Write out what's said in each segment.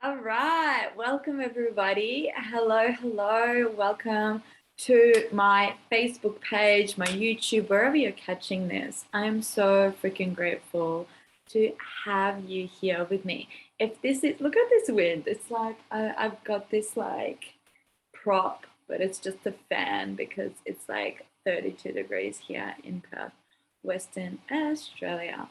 All right, welcome everybody. Hello, welcome to my Facebook page, my YouTube, wherever you're catching this. I'm so freaking grateful to have you here with me. If this is, look at this wind. It's like I've got this like prop, but it's just a fan because it's like 32 degrees here in Perth, Western Australia.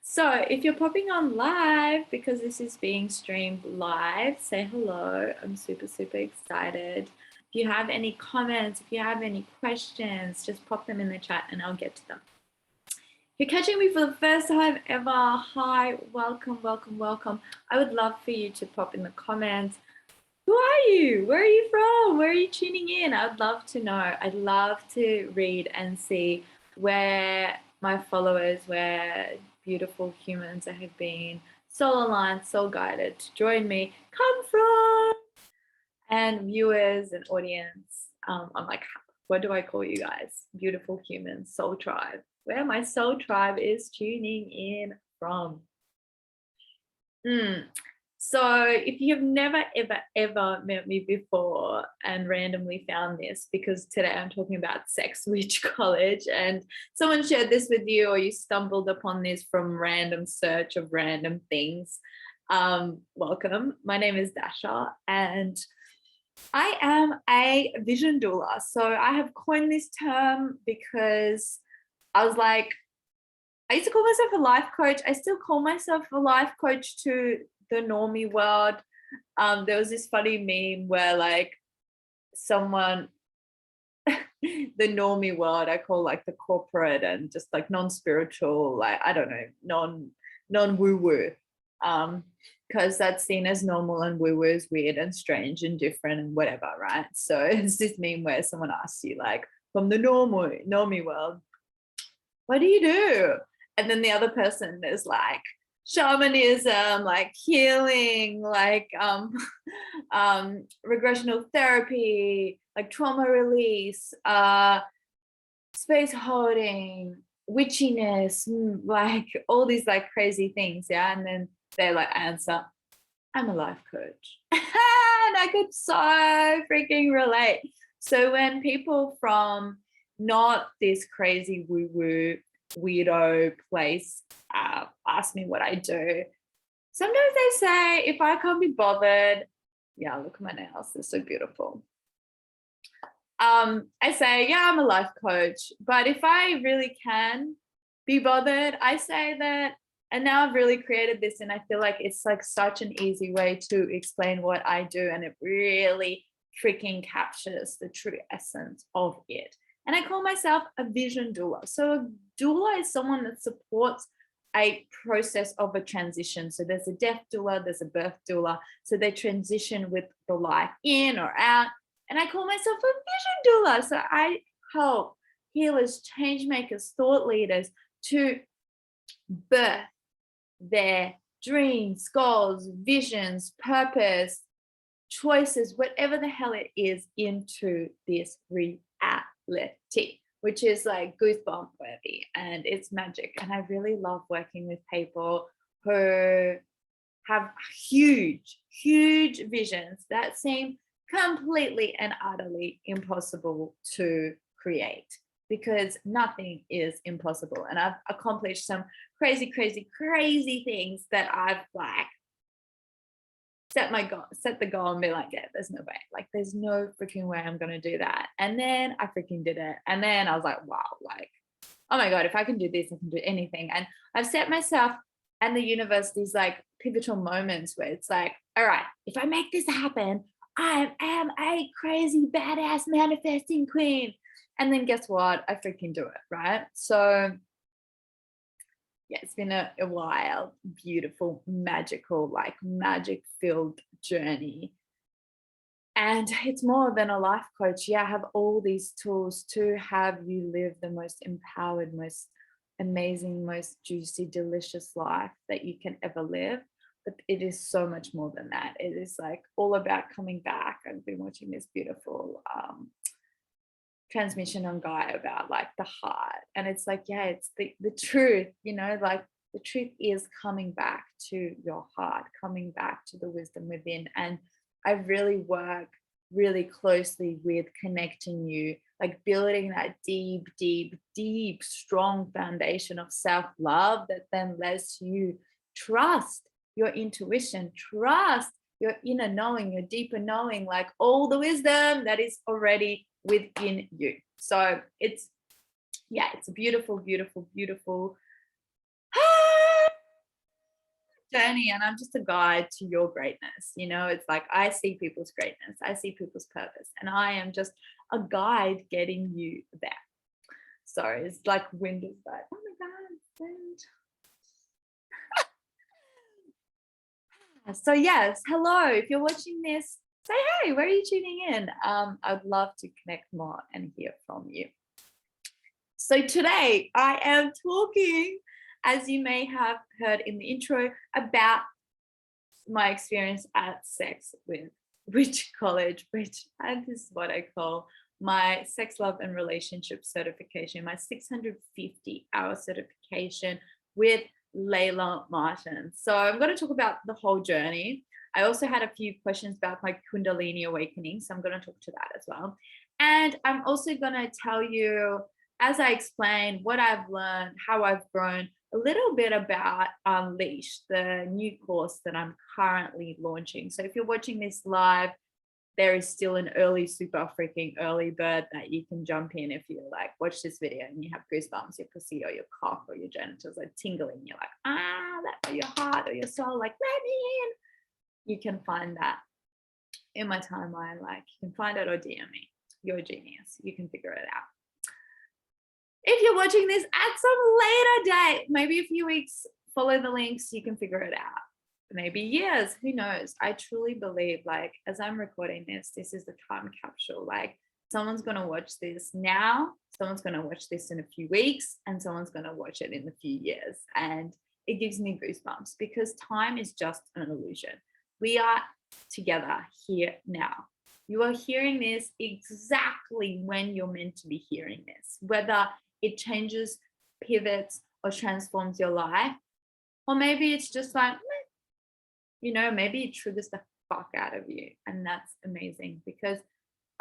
So if you're popping on live, because this is being streamed live, say hello. I'm super excited. If you have any comments, if you have any questions, just pop them in the chat and I'll get to them. If you're catching me for the first time ever, hi, welcome. I would love for you to pop in the comments. Who are you? Where are you from? Where are you tuning in? I'd love to know. I'd love to read and see where my followers, where beautiful humans that have been soul aligned, soul guided to join me come from. And viewers and audience, I'm like, what do I call you guys? Beautiful humans, soul tribe. Where my soul tribe is tuning in from. So if you've never, ever met me before and randomly found this, because today I'm talking about sex witch collage and someone shared this with you or you stumbled upon this from random search of random things, welcome. My name is Dasha and I am a vision doula. So I have coined this term because I was like, I used to call myself a life coach. I still call myself a life coach to the normie world. There was this funny meme where like someone, the normie world, I call like the corporate and just like non-spiritual, like, I don't know, non-woo-woo. Because that's seen as normal and woo-woo is weird and strange and different and whatever, right? So it's this meme where someone asks you like, from the normie world, what do you do? And then the other person is like, shamanism, like healing, like regressional therapy, like trauma release, space holding, witchiness, like all these like crazy things, yeah. And then they like answer, I'm a life coach. And I could so freaking relate. So when people from not this crazy woo-woo weirdo place ask me what I do, sometimes they say, if I can't be bothered, yeah, look at my nails, they're so beautiful. I say, yeah, I'm a life coach, but if I really can be bothered, I say that, and now I've really created this and I feel like it's like such an easy way to explain what I do, and it really freaking captures the true essence of it. And I call myself a vision doula. So a doula is someone that supports a process of a transition. So there's a death doula, there's a birth doula. So they transition with the life in or out. And I call myself a vision doula. So I help healers, change makers, thought leaders to birth their dreams, goals, visions, purpose, choices, whatever the hell it is, into this reality, which is like goosebump worthy and it's magic. And I really love working with people who have huge visions that seem completely and utterly impossible to create, because nothing is impossible. And I've accomplished some crazy things that I've like set the goal and be like, yeah, there's no way, like there's no freaking way I'm gonna do that. And then I freaking did it. And then I was like, wow, like, oh my God, if I can do this, I can do anything. And I've set myself and the universe these like pivotal moments where it's like, all right, if I make this happen, I am a crazy badass manifesting queen. And then guess what? I freaking do it, right? So yeah, it's been a wild, beautiful, magical, like magic-filled journey. And it's more than a life coach. Yeah, I have all these tools to have you live the most empowered, most amazing, most juicy, delicious life that you can ever live. But it is so much more than that. It is like all about coming back. I've been watching this beautiful transmission on Gaia about like the heart, and it's like, yeah, it's the truth, you know, like The truth is coming back to your heart, coming back to the wisdom within. And I really work really closely with connecting you, like building that deep, deep, deep, strong foundation of self-love that then lets you trust your intuition, trust your inner knowing, your deeper knowing, like all the wisdom that is already within you. So it's a beautiful, beautiful, beautiful journey, and I'm just a guide to your greatness. It's like I see people's greatness, I see people's purpose, and I am just a guide getting you there. Sorry, it's like wind is like, oh my god, wind. So yes, hello, if you're watching this, say hey, where are you tuning in? I'd love to connect more and hear from you. So today I am talking, as you may have heard in the intro, about my experience at sex with collage, and this is what I call my sex, love, and relationship certification, my 650-hour certification with Layla Martin. So I'm going to talk about the whole journey. I also had a few questions about my Kundalini Awakening, so I'm going to talk to that as well. And I'm also going to tell you, as I explain what I've learned, how I've grown, a little bit about Unleash, the new course that I'm currently launching. So if you're watching this live, there is still an super freaking early bird that you can jump in if you like watch this video and you have goosebumps, your pussy or your cock or your genitals are tingling. You're like, that, or your heart or your soul, like, let me in. You can find that in my timeline. Like, you can find it or DM me. You're a genius. You can figure it out. If you're watching this at some later date, maybe a few weeks, follow the links, you can figure it out. Maybe years, who knows? I truly believe, like, as I'm recording this is the time capsule. Like, someone's going to watch this now, someone's going to watch this in a few weeks, and someone's going to watch it in a few years. And it gives me goosebumps because time is just an illusion. We are together here now. You are hearing this exactly when you're meant to be hearing this, whether it changes, pivots, or transforms your life, or maybe it's just like, maybe it triggers the fuck out of you, and that's amazing, because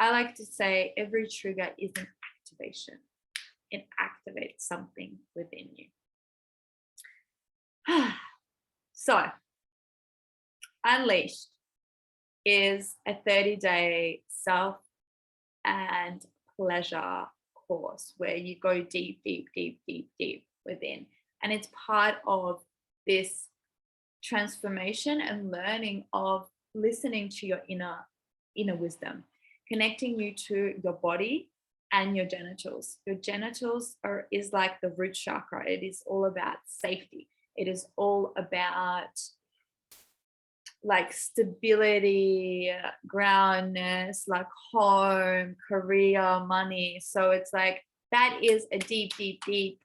I like to say every trigger is an activation. It activates something within you. So Unleashed is a 30-day self and pleasure course where you go deep, deep, deep, deep, deep within. And it's part of this transformation and learning of listening to your inner wisdom, connecting you to your body and your genitals. Your genitals is like the root chakra. It is all about safety. It is all about like stability, groundness, like home, career, money. So it's like that is a deep, deep, deep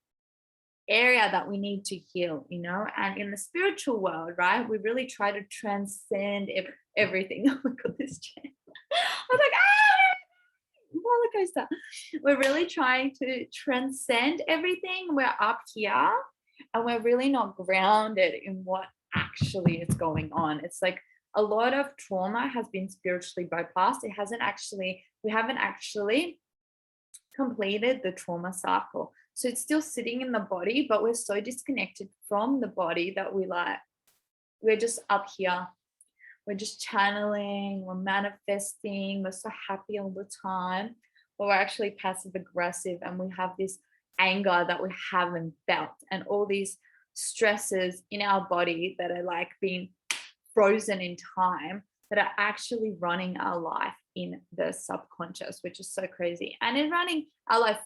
area that we need to heal, and in the spiritual world, right, we really try to transcend everything. Oh my god, this chair. I was like, roller coaster. We're really trying to transcend everything. We're up here and we're really not grounded in what actually is going on. It's like a lot of trauma has been spiritually bypassed. We haven't actually completed the trauma cycle. So it's still sitting in the body, but we're so disconnected from the body that we're just up here. We're just channeling, we're manifesting, we're so happy all the time, but we're actually passive aggressive, and we have this anger that we haven't felt, and all these stresses in our body that are like being frozen in time that are actually running our life in the subconscious, which is so crazy. And in running our life,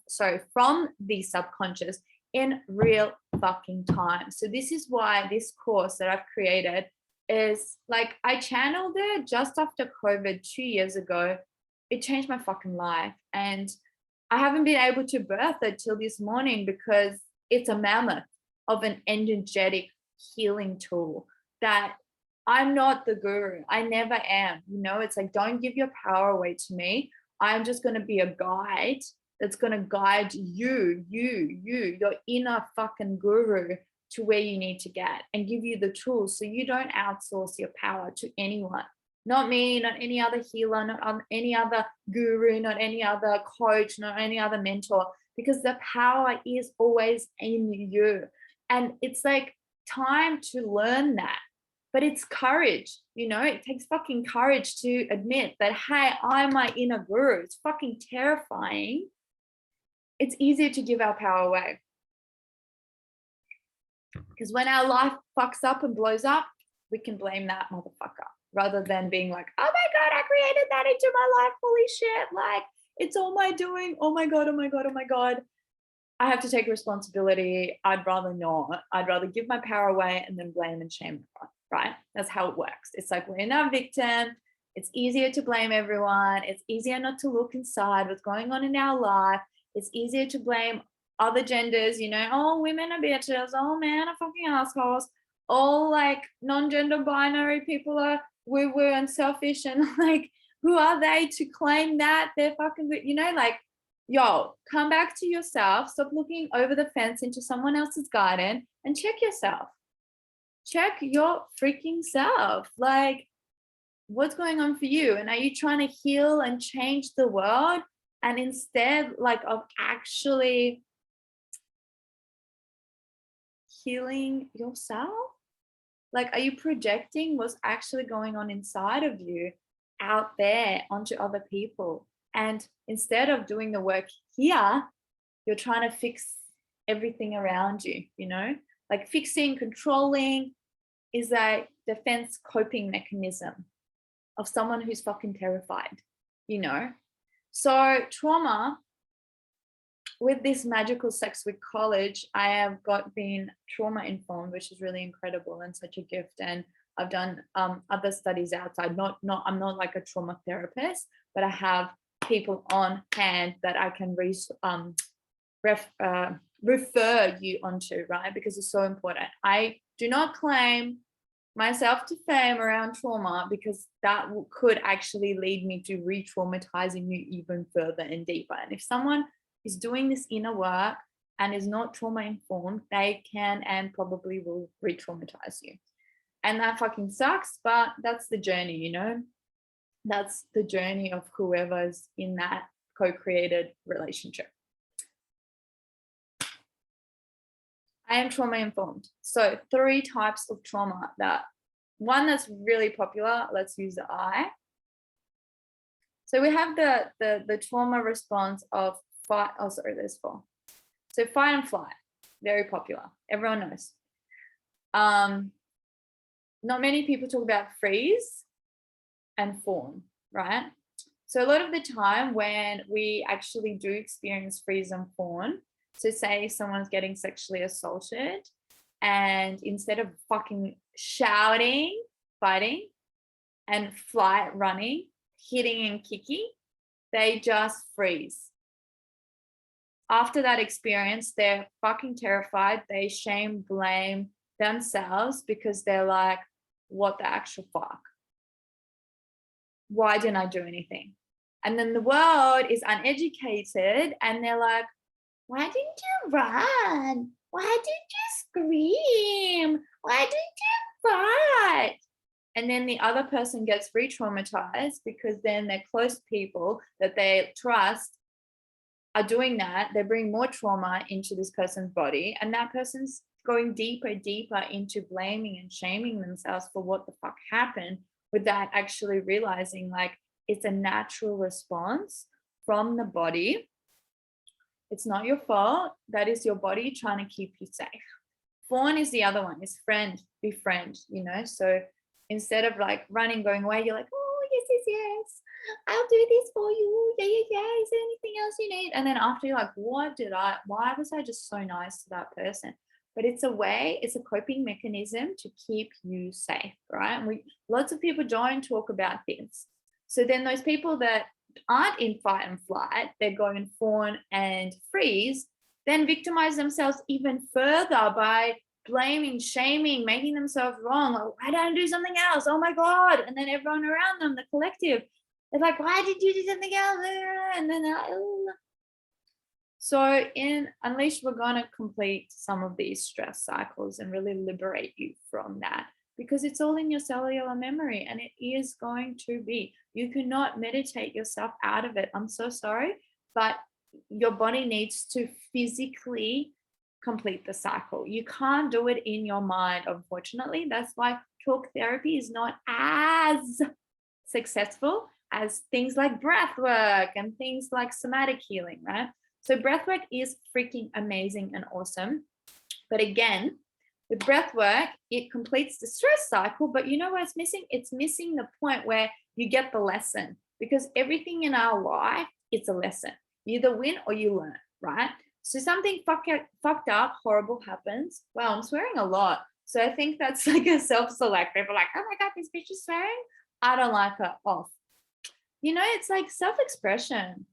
from the subconscious in real fucking time. So this is why this course that I've created is like, I channeled it just after COVID 2 years ago. It changed my fucking life. And I haven't been able to birth it till this morning because it's a mammoth of an energetic healing tool that I'm not the guru. I never am. It's like, don't give your power away to me. I'm just going to be a guide that's going to guide you, your inner fucking guru, to where you need to get and give you the tools so you don't outsource your power to anyone. Not me, not any other healer, not any other guru, not any other coach, not any other mentor, because the power is always in you. And it's like time to learn that. But it's courage, you know, it takes fucking courage to admit that, hey, I'm my inner guru. It's fucking terrifying. It's easier to give our power away. Because when our life fucks up and blows up, we can blame that motherfucker rather than being like, oh my God, I created that into my life. Holy shit. Like, it's all my doing. Oh my God, oh my God, oh my God. I have to take responsibility. I'd rather not. I'd rather give my power away and then blame and shame everyone, right? That's how it works. It's like we're now victim. It's easier to blame everyone. It's easier not to look inside what's going on in our life. It's easier to blame other genders, you know, oh, women are bitches, oh, men are fucking assholes, all like non-gender binary people are woo-woo and selfish, and like, who are they to claim that they're fucking, you know, like, yo, come back to yourself, stop looking over the fence into someone else's garden and check yourself. Check your freaking self. Like, what's going on for you? And are you trying to heal and change the world? And instead, like, of actually healing yourself? Like, are you projecting what's actually going on inside of you out there onto other people? And instead of doing the work here, you're trying to fix everything around you, you know? Like, fixing, controlling is a defense coping mechanism of someone who's fucking terrified, you know? So trauma, with this magical sex with collage, I have been trauma informed, which is really incredible and such a gift. And I've done other studies outside. I'm not like a trauma therapist, but I have people on hand that I can refer you onto, right? Because it's so important. I do not claim myself to fame around trauma, because that could actually lead me to re-traumatizing you even further and deeper. And if someone is doing this inner work and is not trauma informed, they can and probably will re-traumatize you. And that fucking sucks, but that's the journey, you know? That's the journey of whoever's in that co-created relationship. I am trauma informed. So 3 types of trauma. One that's really popular, let's use the I. So we have the trauma response of fight. Oh, sorry, there's 4. So fight and flight, very popular. Everyone knows. Not many people talk about freeze and fawn, right? So a lot of the time when we actually do experience freeze and fawn, so say someone's getting sexually assaulted, and instead of fucking shouting, fighting, and flight, running, hitting and kicking, they just freeze. After that experience, they're fucking terrified. They shame, blame themselves, because they're like, what the actual fuck? Why didn't I do anything? And then the world is uneducated and they're like, why didn't you run? Why did you scream? Why did you fight? And then the other person gets re-traumatized, because then their close people that they trust are doing that. They bring more trauma into this person's body, and that person's going deeper into blaming and shaming themselves for what the fuck happened, without actually realizing like it's a natural response from the body. It's not your fault. That is your body trying to keep you safe. Fawn is the other one, is friend, befriend, you know? So instead of like running, going away, you're like, oh, yes. I'll do this for you. Yeah. Is there anything else you need? And then after, you're like, why was I just so nice to that person? But it's a coping mechanism to keep you safe, right? And lots of people don't talk about this. So then those people that aren't in fight and flight, they're going fawn and freeze, then victimize themselves even further by blaming, shaming, making themselves wrong. Like, why don't I do something else? Oh my God. And then everyone around them, the collective, they're like, why did you do something else? And then they're like, oh. So in Unleash, we're going to complete some of these stress cycles and really liberate you from that, because it's all in your cellular memory, and it is going to be. You cannot meditate yourself out of it. I'm so sorry, but your body needs to physically complete the cycle. You can't do it in your mind, unfortunately. That's why talk therapy is not as successful as things like breath work and things like somatic healing, right? So breath work is freaking amazing and awesome. But again, with breath work, it completes the stress cycle, but you know what it's missing? It's missing the point where you get the lesson, because everything in our life, it's a lesson. You either win or you learn, right? So something fucked up, horrible happens. Wow, I'm swearing a lot. So I think that's like a self-select. People are like, oh my God, this bitch is swearing. I don't like her. Off. You know, it's like self-expression.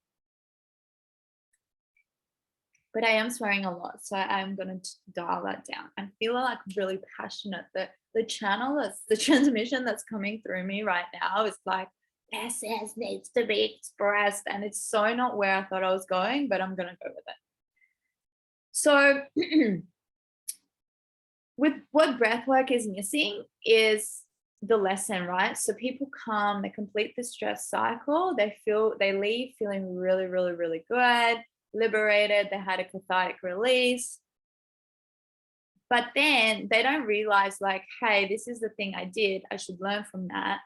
But I am swearing a lot, so I'm going to dial that down. I feel like really passionate. The channel, the transmission that's coming through me right now is like, this needs to be expressed. And it's so not where I thought I was going, but I'm going to go with it. So with what breath work is missing is the lesson, right? So people come, they complete the stress cycle, they leave feeling really, really, really good, liberated, they had a cathartic release. But then they don't realize, like, hey, this is the thing I did, I should learn from that.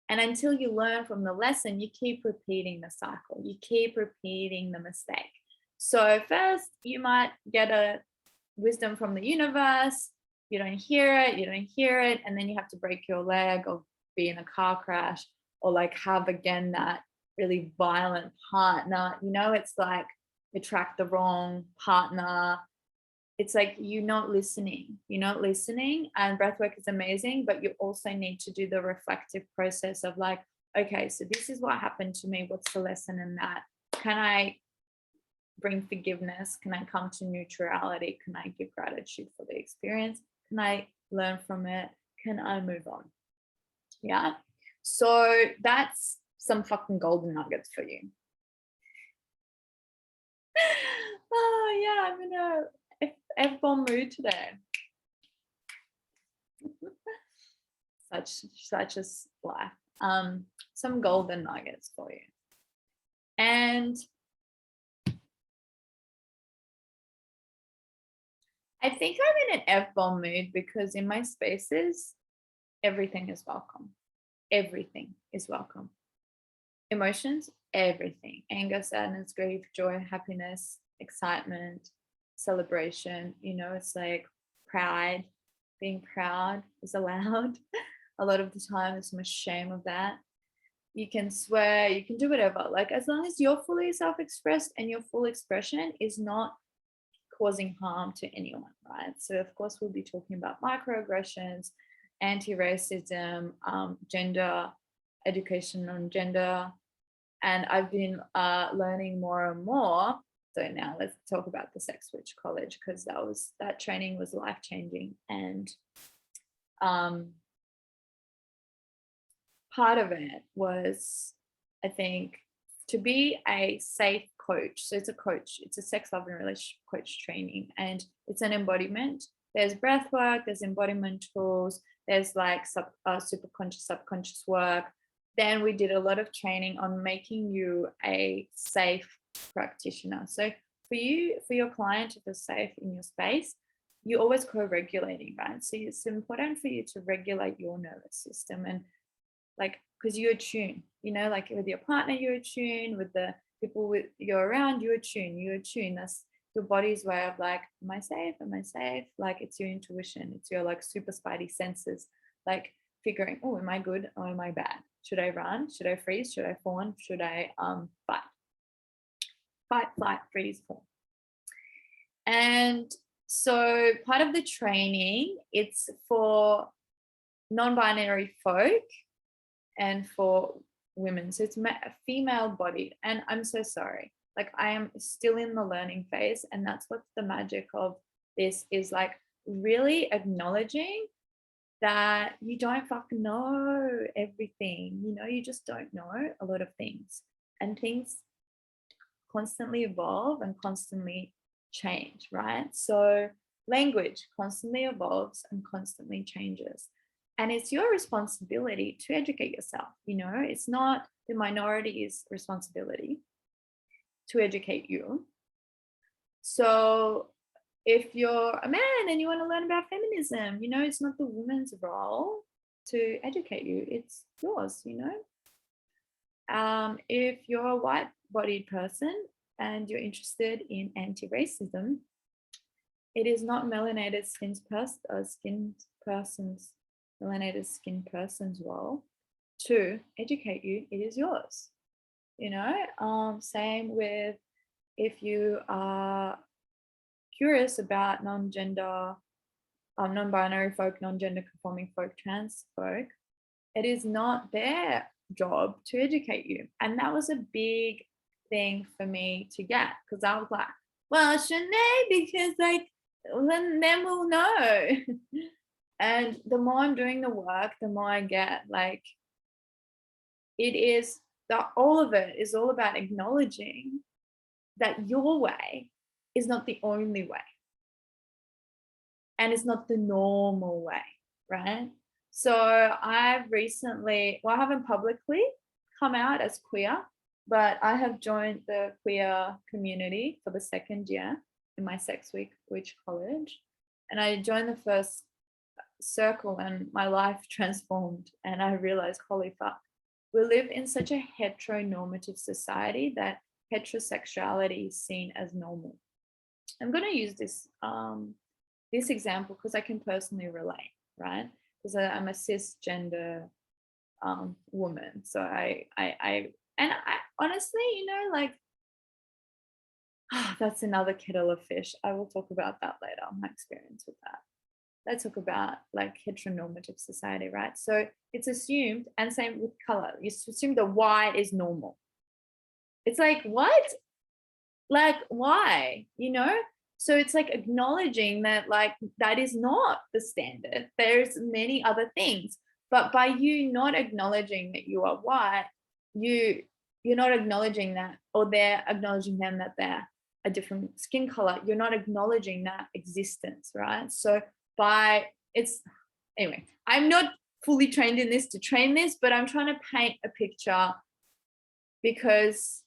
And until you learn from the lesson, you keep repeating the cycle, you keep repeating the mistake. So first you might get a wisdom from the universe, you don't hear it, and then you have to break your leg or be in a car crash or like have again that really violent partner. You know, it's like you attract the wrong partner. It's like you're not listening, and breathwork is amazing, but you also need to do the reflective process of like, okay, so this is what happened to me, what's the lesson in that? Can I bring forgiveness? Can I come to neutrality? Can I give gratitude for the experience? Can I learn from it? Can I move on? Yeah. So that's some fucking golden nuggets for you. Oh yeah, I'm in a F-bomb mood today. such is life. Some golden nuggets for you. And I think I'm in an F-bomb mood because in my spaces, everything is welcome. Everything is welcome. Emotions, everything. Anger, sadness, grief, joy, happiness, excitement, celebration. You know, it's like pride. Being proud is allowed. A lot of the time, there's so much shame of that. You can swear, you can do whatever. Like, as long as you're fully self-expressed and your full expression is not causing harm to anyone, right? So of course we'll be talking about microaggressions, anti-racism, gender, education on gender, and I've been learning more and more. So now let's talk about the Sex Switch College, because that training was life-changing, and part of it was, I think, to be a safe coach. So it's a sex, love, and relationship coach training, and it's an embodiment. There's breath work, there's embodiment tools, there's like super conscious, subconscious work. Then we did a lot of training on making you a safe practitioner. So for your client to feel safe in your space, you're always co-regulating, right? So it's important for you to regulate your nervous system, and like, because you attune, like with your partner, you attune, with the people you're around, you attune. That's your body's way of like, am I safe? Like, it's your intuition, it's your like super spidey senses, like figuring, oh, am I good or am I bad? Should I run? Should I freeze? Should I fawn? Should I fight, flight, freeze, fawn? And so part of the training, it's for non-binary folk and for women. So it's female bodied. And I'm so sorry. Like, I am still in the learning phase. And that's what the magic of this is, like really acknowledging that you don't fucking know everything. You just don't know a lot of things. And things constantly evolve and constantly change, right? So language constantly evolves and constantly changes. And it's your responsibility to educate yourself. You know, it's not the minority's responsibility to educate you. So if you're a man and you want to learn about feminism, you know, it's not the woman's role to educate you, it's yours, you know. If you're a white-bodied person and you're interested in anti-racism, it is not melanated skinned person's role to educate you. It is yours. You know, same with if you are curious about non-gender, non-binary folk, non-gender conforming folk, trans folk, it is not their job to educate you. And that was a big thing for me to get, because I was like, well, shouldn't they? Because like, then we'll know. And the more I'm doing the work, the more I get like, it is that all of it is all about acknowledging that your way is not the only way. And it's not the normal way, right? So I've recently, well, I haven't publicly come out as queer, but I have joined the queer community for the second year in my sex week, which college. And I joined the first circle and my life transformed. And I realized, holy fuck, we live in such a heteronormative society that heterosexuality is seen as normal. I'm going to use this this example because I can personally relate, right? Because I'm a cisgender woman, so I honestly, you know, like, that's another kettle of fish. I will talk about that later, my experience with that. Let's talk about like heteronormative society, right? So it's assumed, and same with color, you assume the white is normal. It's like, what? Like, why? You know? So it's like acknowledging that like that is not the standard. There's many other things. But by you not acknowledging that you are white, you're not acknowledging that, or they're acknowledging them that they're a different skin color. You're not acknowledging that existence, right? So anyway, I'm not fully trained in this to train this, but I'm trying to paint a picture because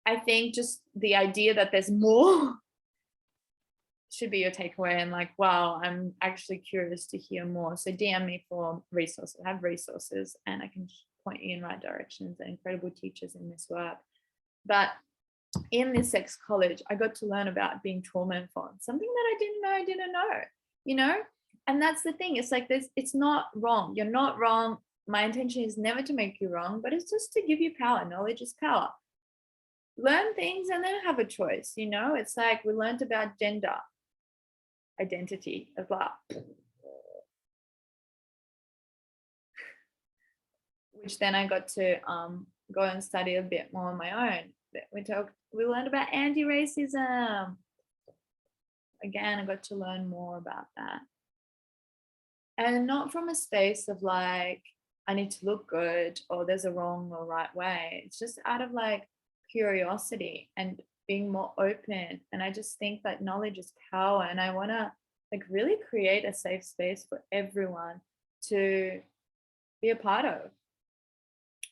I think just the idea that there's more should be your takeaway, and like, wow, I'm actually curious to hear more. So DM me for resources. I have resources and I can point you in right directions and incredible teachers in this work. But in this sex college, I got to learn about being trauma informed, something that I didn't know, you know? And that's the thing. It's like this, it's not wrong. You're not wrong. My intention is never to make you wrong, but it's just to give you power. Knowledge is power. Learn things and then have a choice, you know? It's like we learned about gender identity as well, which then I got to go and study a bit more on my own. We learned about anti-racism. Again, I got to learn more about that. And not from a space of like, I need to look good or there's a wrong or right way. It's just out of like curiosity and being more open. And I just think that knowledge is power. And I want to like really create a safe space for everyone to be a part of.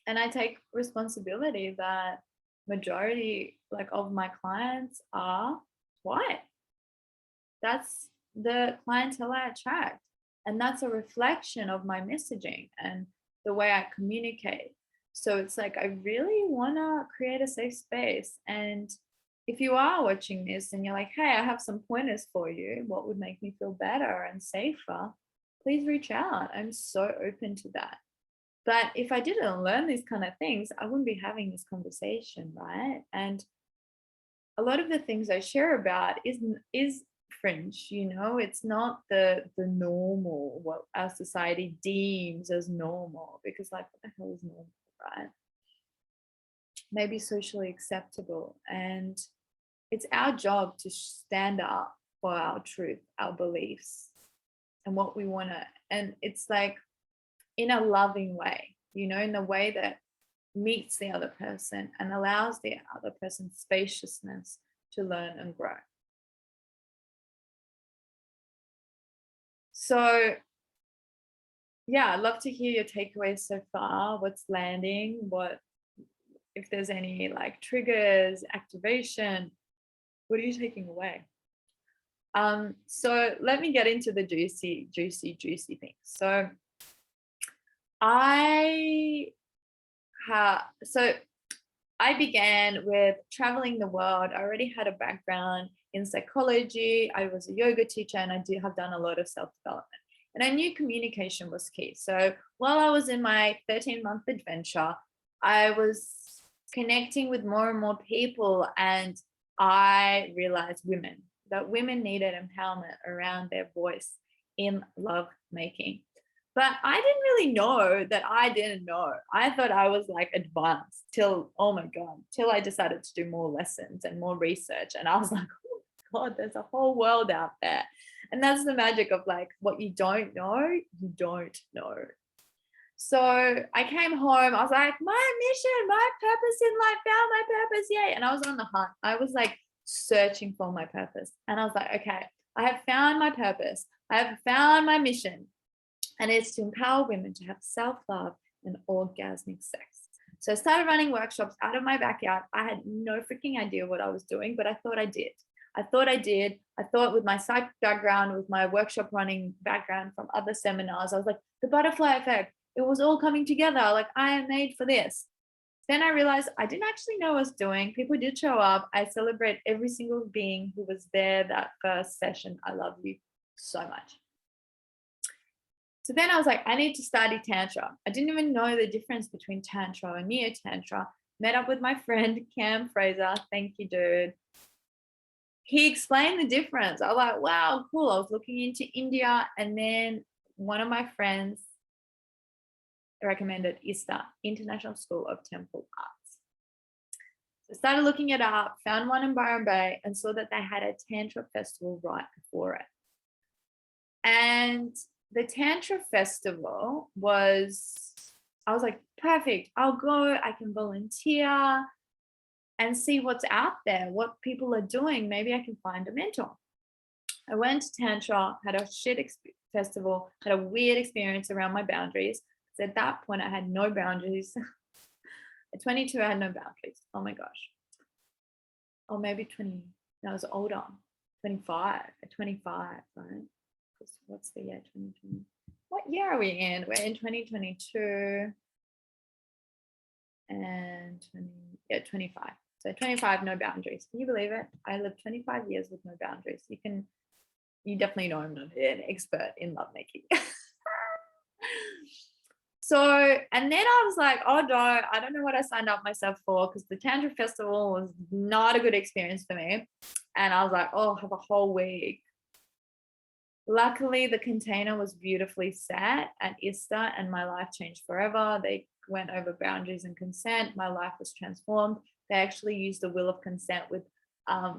And I take responsibility that majority like of my clients are white. That's the clientele I attract. And that's a reflection of my messaging and the way I communicate. So it's like, I really want to create a safe space. And if you are watching this and you're like, hey, I have some pointers for you, what would make me feel better and safer, please reach out. I'm so open to that. But if I didn't learn these kind of things, I wouldn't be having this conversation, right? And a lot of the things I share about is fringe, you know, it's not the normal, what our society deems as normal, because like, what the hell is normal, right? Maybe socially acceptable. And it's our job to stand up for our truth, our beliefs, and what we want to, and it's like in a loving way, you know, in the way that meets the other person and allows the other person's spaciousness to learn and grow. So yeah, I'd love to hear your takeaways so far. What's landing? What, if there's any like triggers, activation, what are you taking away? So let me get into the juicy things. So I began with traveling the world. I already had a background in psychology. I was a yoga teacher and I have done a lot of self-development. And I knew communication was key. So while I was in my 13-month adventure, I was connecting with more and more people, and I realized that women needed empowerment around their voice in love making. But I didn't really know that I didn't know. I thought I was like advanced till I decided to do more lessons and more research. And I was like, oh God, there's a whole world out there. And that's the magic of like what you don't know, you don't know. So I came home, I was like, my mission, my purpose in life, found my purpose, yay. And I was on the hunt. I was like searching for my purpose. And I was like, okay, I have found my purpose. I have found my mission. And it's to empower women to have self-love and orgasmic sex. So I started running workshops out of my backyard. I had no freaking idea what I was doing, but I thought I did. I thought with my psych background, with my workshop running background from other seminars, I was like, the butterfly effect, it was all coming together. Like, I am made for this. Then I realized I didn't actually know what I was doing. People did show up. I celebrate every single being who was there that first session. I love you so much. So then I was like, I need to study Tantra. I didn't even know the difference between Tantra and Neo Tantra. Met up with my friend, Cam Fraser. Thank you, dude. He explained the difference. I was like, wow, cool. I was looking into India, and then one of my friends recommended ISTA, International School of Temple Arts. So I started looking it up, found one in Byron Bay, and saw that they had a Tantra festival right before it. And the Tantra festival I was like, perfect, I'll go, I can volunteer and see what's out there, what people are doing. Maybe I can find a mentor. I went to Tantra, had a festival, had a weird experience around my boundaries. So at that point, I had no boundaries. At 22, I had no boundaries. Oh my gosh. Or maybe 20, I was older, 25, at 25, right? What's the year, 2020? What year are we in? We're in 2022 and 25. So 25, no boundaries. Can you believe it? I lived 25 years with no boundaries. You definitely know I'm not an expert in lovemaking. So, and then I was like, oh no, I don't know what I signed up myself for, because the Tantra festival was not a good experience for me. And I was like, oh, I have a whole week. Luckily, the container was beautifully set at ISTA, and my life changed forever. They went over boundaries and consent. My life was transformed. They actually used the Wheel of Consent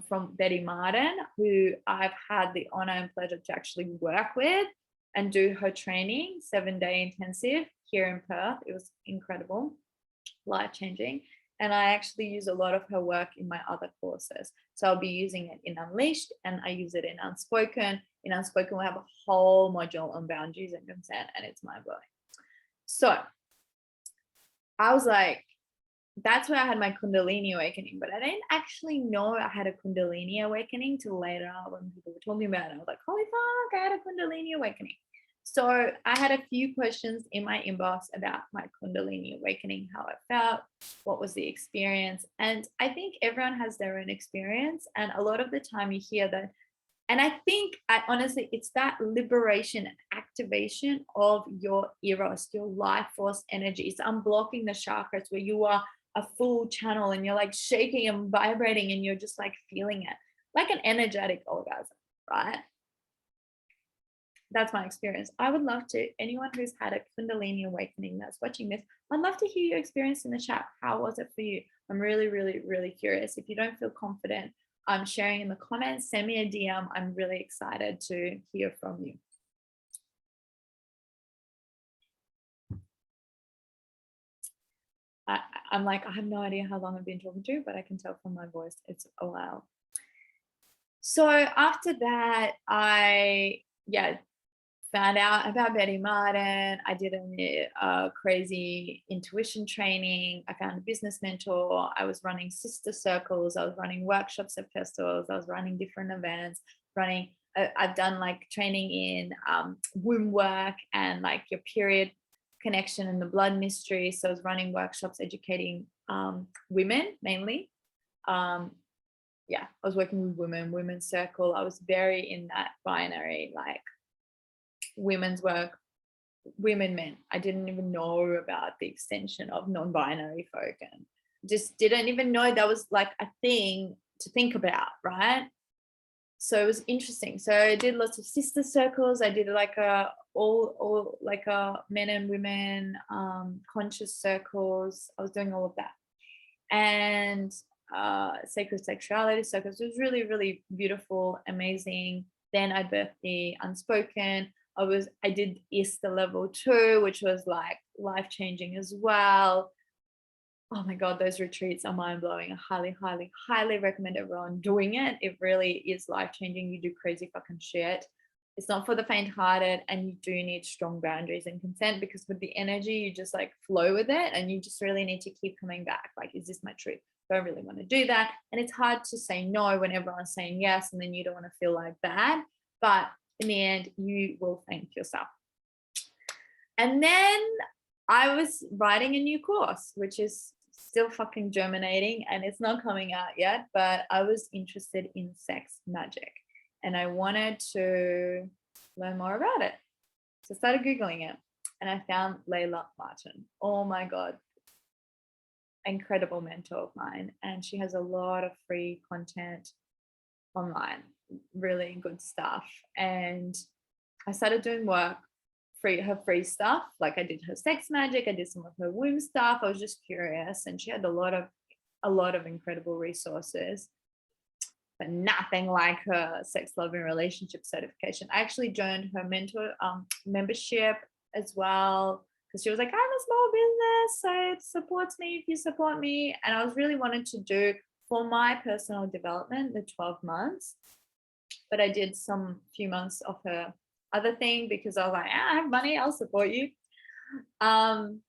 from Betty Martin, who I've had the honor and pleasure to actually work with and do her training, 7-day intensive here in Perth. It was incredible, life-changing. And I actually use a lot of her work in my other courses. So I'll be using it in Unleashed, and I use it in Unspoken. In Unspoken, we have a whole module on boundaries and consent, and it's mind-blowing. So I was like, that's where I had my Kundalini Awakening, but I didn't actually know I had a Kundalini Awakening till later when people were talking about it. I was like, holy fuck, I had a Kundalini Awakening. So I had a few questions in my inbox about my Kundalini Awakening, how it felt, what was the experience. And I think everyone has their own experience. And a lot of the time you hear that. And I think, honestly, it's that liberation and activation of your eros, your life force energy. It's unblocking the chakras where you are a full channel and you're like shaking and vibrating and you're just like feeling it, like an energetic orgasm, right? That's my experience. I would love to, anyone who's had a Kundalini Awakening that's watching this, I'd love to hear your experience in the chat. How was it for you? I'm really, really, really curious. If you don't feel confident sharing in the comments, send me a DM. I'm really excited to hear from you. I'm like, I have no idea how long I've been talking to, but I can tell from my voice it's a while. So after that, I found out about Betty Martin. I did a crazy intuition training. I found a business mentor. I was running sister circles. I was running workshops at festivals. I was running different events. I've done like training in womb work and like your period connection and the blood mystery. So I was running workshops educating women mainly. I was working with women's circle. I was very in that binary, like women's work, women, men. I didn't even know about the extension of non-binary folk, and just didn't even know that was like a thing to think about, right? So it was interesting. So I did lots of sister circles. I did like all like men and women conscious circles. I was doing all of that, and sacred sexuality circles. It was really, really beautiful, amazing. Then I birthed the unspoken. I did Easter level 2, which was like life-changing as well. Oh my God, those retreats are mind-blowing. I highly, highly, highly recommend everyone doing it. It really is life-changing. You do crazy fucking shit. It's not for the faint-hearted, and you do need strong boundaries and consent, because with the energy, you just like flow with it, and you just really need to keep coming back. Like, is this my truth? Do I really want to do that? And it's hard to say no when everyone's saying yes, and then you don't want to feel like bad. But in the end, you will thank yourself. And then I was writing a new course, which is still fucking germinating, and it's not coming out yet, but I was interested in sex magic and I wanted to learn more about it. So I started Googling it and I found Layla Martin. Oh my God, incredible mentor of mine. And she has a lot of free content online, really good stuff. And I started doing work, her free stuff. Like I did her sex magic, I did some of her womb stuff. I was just curious, and she had a lot of incredible resources, but nothing like her sex, love, and relationship certification. I actually joined her mentor membership as well, because she was like, I'm a small business, so it supports me if you support me. And I was really wanted to do for my personal development the 12 months, but I did few months of her other thing because I was like, I have money, I'll support you. And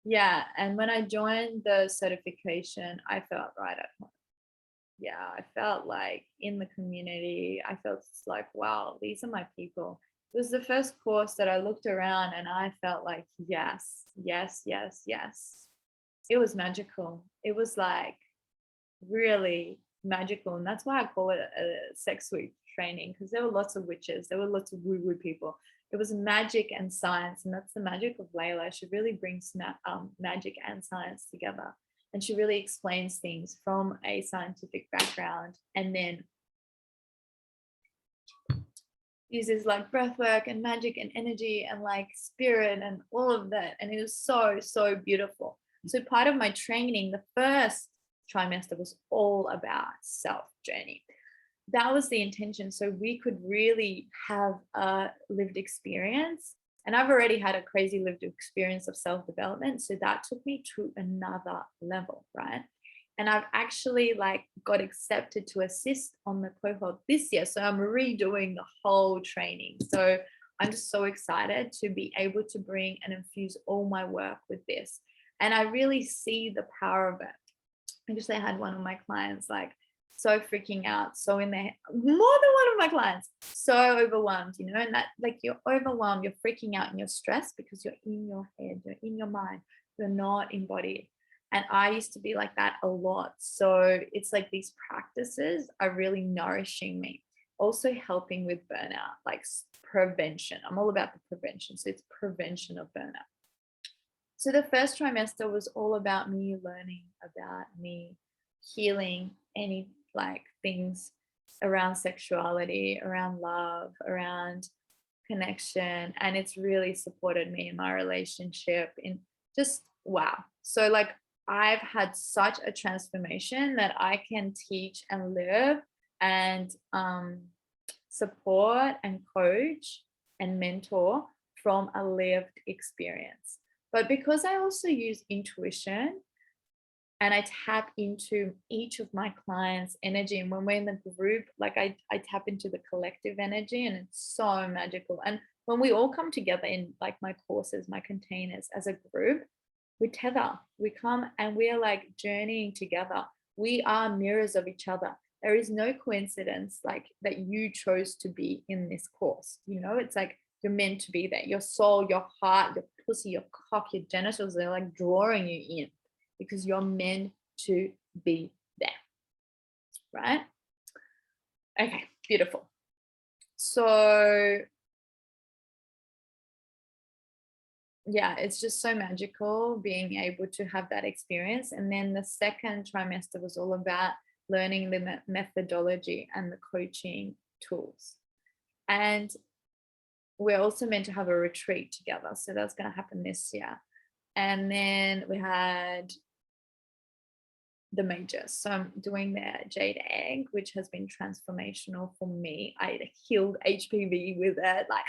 when I joined the certification, I felt right at home. I felt like in the community, I felt like, wow, these are my people. It was the first course that I looked around and I felt like, yes, yes, yes, yes. It was magical. It was like really magical. And that's why I call it a sex week training, because there were lots of witches, there were lots of woo-woo people. It was magic and science, and that's the magic of Layla. She really brings magic and science together, and she really explains things from a scientific background, and then uses like breath work and magic and energy and like spirit and all of that. And it was so beautiful. So part of my training, the first trimester, was all about self journey. That was the intention, so we could really have a lived experience. And I've already had a crazy lived experience of self-development, so that took me to another level, right? And I've actually like got accepted to assist on the cohort this year, so I'm redoing the whole training. So I'm just so excited to be able to bring and infuse all my work with this, and I really see the power of it. Actually, I had one of my clients like so freaking out, so in their more than one of my clients, so overwhelmed, and that like you're overwhelmed, you're freaking out, and you're stressed because you're in your head, you're in your mind, you're not embodied. And I used to be like that a lot. So it's like these practices are really nourishing me, also helping with burnout, like prevention. I'm all about the prevention. So it's prevention of burnout. So the first trimester was all about me learning about me, healing any like things around sexuality, around love, around connection. And it's really supported me in my relationship, in just wow. So like I've had such a transformation that I can teach and live and support and coach and mentor from a lived experience. But because I also use intuition and I tap into each of my clients' energy, and when we're in the group, like I tap into the collective energy, and it's so magical. And when we all come together in like my courses, my containers as a group, we tether, we come and we are like journeying together. We are mirrors of each other. There is no coincidence like that you chose to be in this course. You know, it's like you're meant to be there. Your soul, your heart, your pussy, your cock, your genitals, they're like drawing you in because you're meant to be there, right? Okay, beautiful. So yeah, it's just so magical being able to have that experience. And then the second trimester was all about learning the methodology and the coaching tools. And we're also meant to have a retreat together. So that's going to happen this year. And then we had the majors. So I'm doing the jade egg, which has been transformational for me. I healed HPV with it. Like,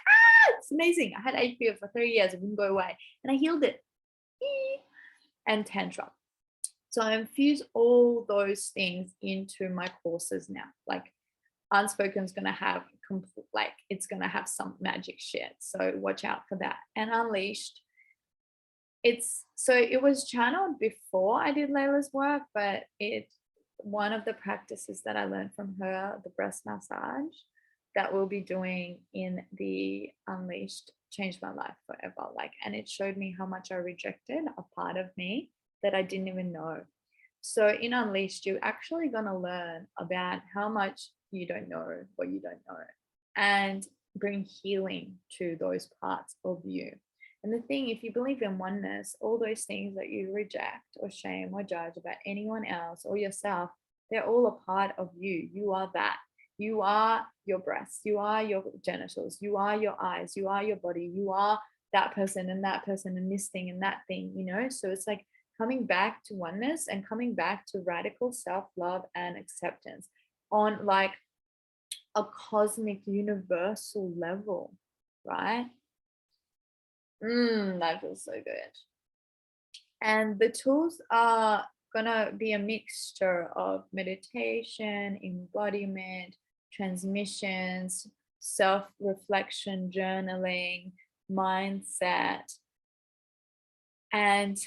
it's amazing. I had HPV for 3 years. It wouldn't go away. And I healed it. And Tantra. So I infuse all those things into my courses now. Like Unspoken is going to have like it's going to have some magic shit. So watch out for that. And Unleashed, it was channeled before I did Layla's work, but one of the practices that I learned from her, the breast massage that we'll be doing in the Unleashed, changed my life forever. Like, and it showed me how much I rejected a part of me that I didn't even know. So in Unleashed, you're actually going to learn about how much you don't know what you don't know and bring healing to those parts of you. And the thing, if you believe in oneness, all those things that you reject or shame or judge about anyone else or yourself, they're all a part of you. You are that. You are your breasts. You are your genitals. You are your eyes. You are your body. You are that person and this thing and that thing, you know? So it's like coming back to oneness and coming back to radical self-love and acceptance on like a cosmic universal level, right? That feels so good. And the tools are gonna be a mixture of meditation, embodiment, transmissions, self-reflection, journaling, mindset. And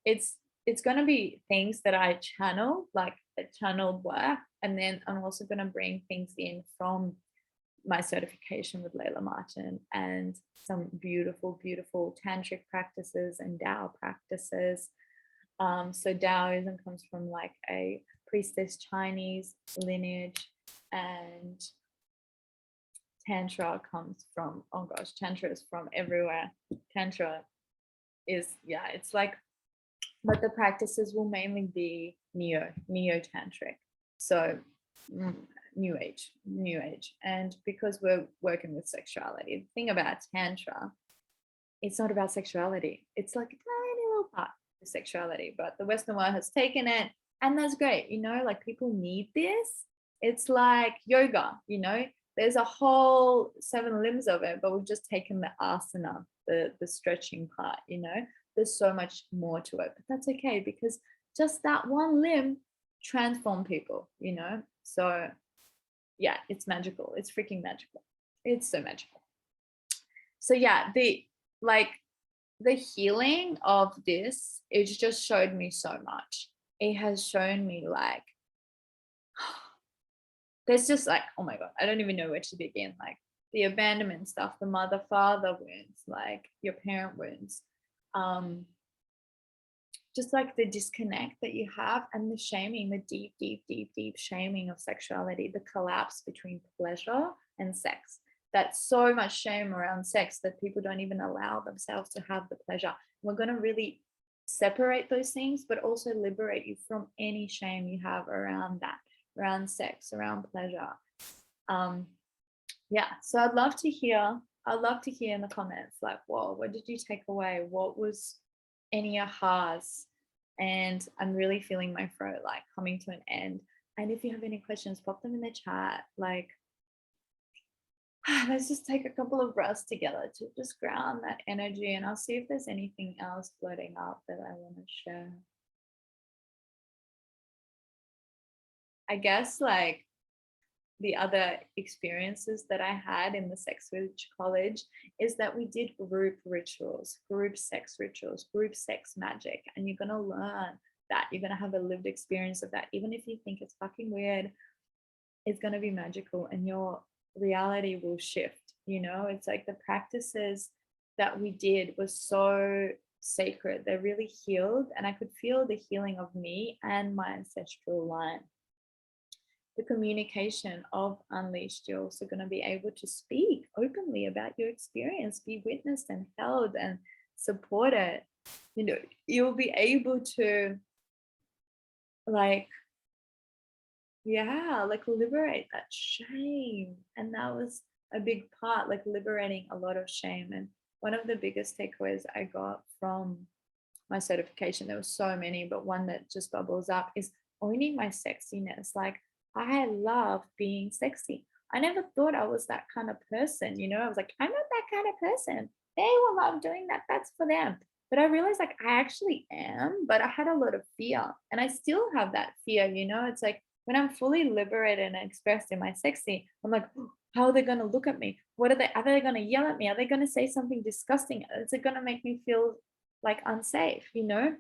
it's going to be things that I channel, like a channeled work. And then I'm also going to bring things in from my certification with Layla Martin and some beautiful, beautiful tantric practices and Tao practices. So Taoism comes from like a priestess Chinese lineage, and Tantra comes from, oh gosh, Tantra is from everywhere. Tantra is, yeah, it's like, but the practices will mainly be neo-tantric. So new age. And because we're working with sexuality, the thing about Tantra, it's not about sexuality. It's like a tiny little part of sexuality, but the Western world has taken it, and that's great. You know, like people need this. It's like yoga, you know, there's a whole 7 limbs of it, but we've just taken the asana, the stretching part, you know. There's so much more to it, but that's okay because just that one limb transform people, you know. So yeah, it's magical. It's freaking magical. It's so magical. So yeah, the healing of this, it just showed me so much. It has shown me like there's just like, oh my God, I don't even know where to begin. Like the abandonment stuff, the mother-father wounds, like your parent wounds, just like the disconnect that you have and the shaming, the deep shaming of sexuality, the collapse between pleasure and sex. That's so much shame around sex that people don't even allow themselves to have the pleasure. We're going to really separate those things, but also liberate you from any shame you have around that, around sex, around pleasure. Yeah, so I'd love to hear in the comments, like, whoa, what did you take away? What was any ahas? And I'm really feeling my throat like coming to an end. And if you have any questions, pop them in the chat. Like, let's just take a couple of breaths together to just ground that energy, and I'll see if there's anything else floating up that I want to share. I guess like the other experiences that I had in the Sex Witch College is that we did group rituals, group sex rituals, group sex magic. And you're going to learn that. You're going to have a lived experience of that. Even if you think it's fucking weird, it's going to be magical and your reality will shift. You know, it's like the practices that we did was so sacred. They really healed. And I could feel the healing of me and my ancestral line. The communication of Unleashed, you're also going to be able to speak openly about your experience, be witnessed and held and supported. You know, you'll be able to like, yeah, like liberate that shame. And that was a big part, like liberating a lot of shame. And one of the biggest takeaways I got from my certification, there were so many, but one that just bubbles up is owning my sexiness. Like, I love being sexy. I never thought I was that kind of person. You know, I was like, I'm not that kind of person. They will love doing that. That's for them. But I realized like I actually am, but I had a lot of fear. And I still have that fear, you know, it's like when I'm fully liberated and expressed in my sexy, I'm like, "Oh, how are they going to look at me? What are they going to yell at me? Are they going to say something disgusting? Is it going to make me feel like unsafe, you know?"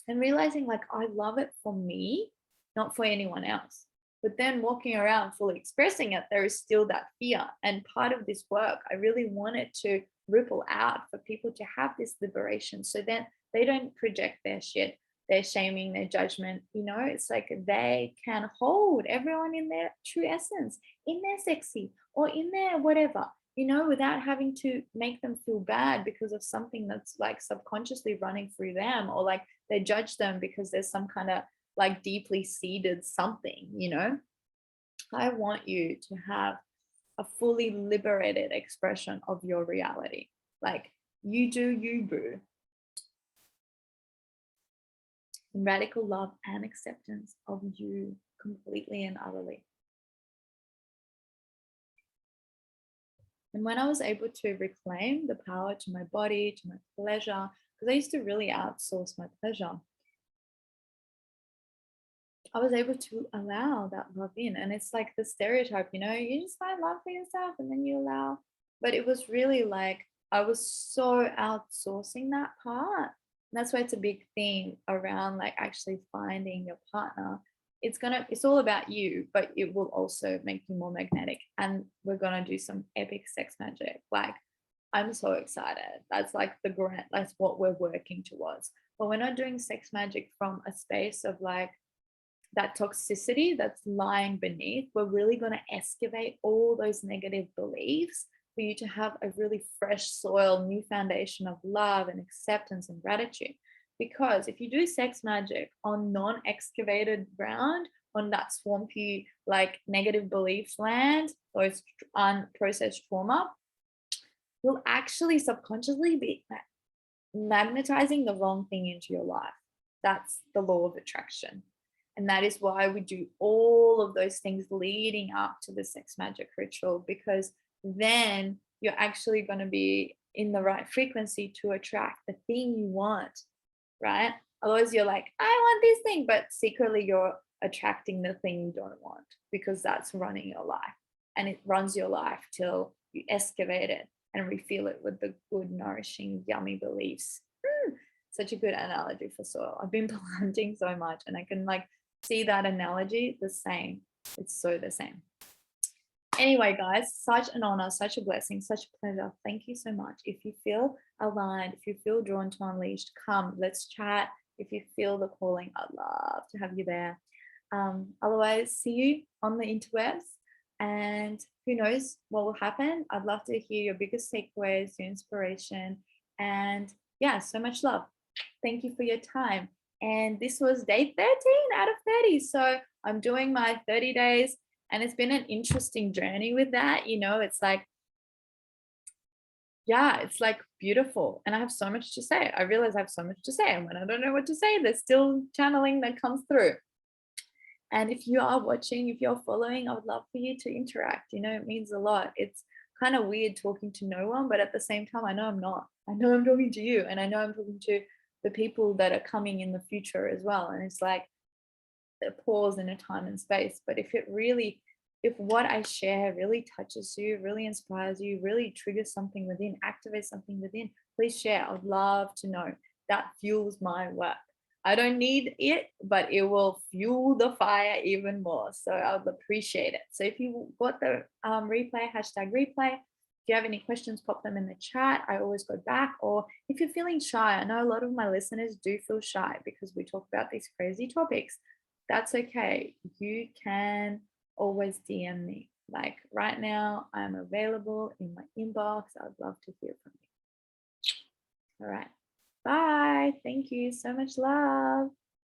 And realizing like I love it for me, not for anyone else. But then walking around fully expressing it, there is still that fear. And part of this work, I really wanted to ripple out for people to have this liberation so then they don't project their shit, their shaming, their judgment. You know, it's like they can hold everyone in their true essence, in their sexy or in their whatever, you know, without having to make them feel bad because of something that's like subconsciously running through them, or like they judge them because there's some kind of like deeply seated something, you know. I want you to have a fully liberated expression of your reality. Like, you do you, boo. Radical love and acceptance of you completely and utterly. And when I was able to reclaim the power to my body, to my pleasure, because I used to really outsource my pleasure, I was able to allow that love in. And it's like the stereotype, you know, you just find love for yourself and then you allow. But it was really like I was so outsourcing that part. And that's why it's a big theme around like actually finding your partner. It's all about you, but it will also make you more magnetic. And we're gonna do some epic sex magic. Like, I'm so excited. That's like that's what we're working towards. But we're not doing sex magic from a space of like that toxicity that's lying beneath. We're really going to excavate all those negative beliefs for you to have a really fresh soil, new foundation of love and acceptance and gratitude. Because if you do sex magic on non-excavated ground, on that swampy, like negative beliefs land, those unprocessed trauma, you'll actually subconsciously be magnetizing the wrong thing into your life. That's the law of attraction. And that is why we do all of those things leading up to the sex magic ritual, because then you're actually going to be in the right frequency to attract the thing you want, right? Otherwise, you're like, I want this thing, but secretly you're attracting the thing you don't want because that's running your life. And it runs your life till you excavate it and refill it with the good, nourishing, yummy beliefs. Such a good analogy for soil. I've been planting so much and I can like see that analogy the same. It's so the same. Anyway, guys, such an honor, such a blessing, such a pleasure. Thank you so much. If you feel aligned, if you feel drawn to Unleashed, come, let's chat. If you feel the calling, I'd love to have you there. Otherwise, see you on the interwebs. And who knows what will happen. I'd love to hear your biggest takeaways, your inspiration. And yeah, so much love. Thank you for your time. And this was day 13 out of 30. So I'm doing my 30 days and it's been an interesting journey with that. You know, it's like, yeah, it's like beautiful. And I have so much to say. I realize I have so much to say. And when I don't know what to say, there's still channeling that comes through. And if you are watching, if you're following, I would love for you to interact. You know, it means a lot. It's kind of weird talking to no one, but at the same time, I know I'm not. I know I'm talking to you, and I know I'm talking to the people that are coming in the future as well. And it's like a pause in a time and space. But if what I share really touches you, really inspires you, really triggers something within, activates something within, please share. I would love to know. That fuels my work. I don't need it, but it will fuel the fire even more. So I would appreciate it. So if you got the replay, hashtag replay, if you have any questions, pop them in the chat. I always go back. Or if you're feeling shy, I know a lot of my listeners do feel shy because we talk about these crazy topics. That's okay. You can always DM me. Like right now, I'm available in my inbox. I'd love to hear from you. All right. Bye. Thank you. So much love.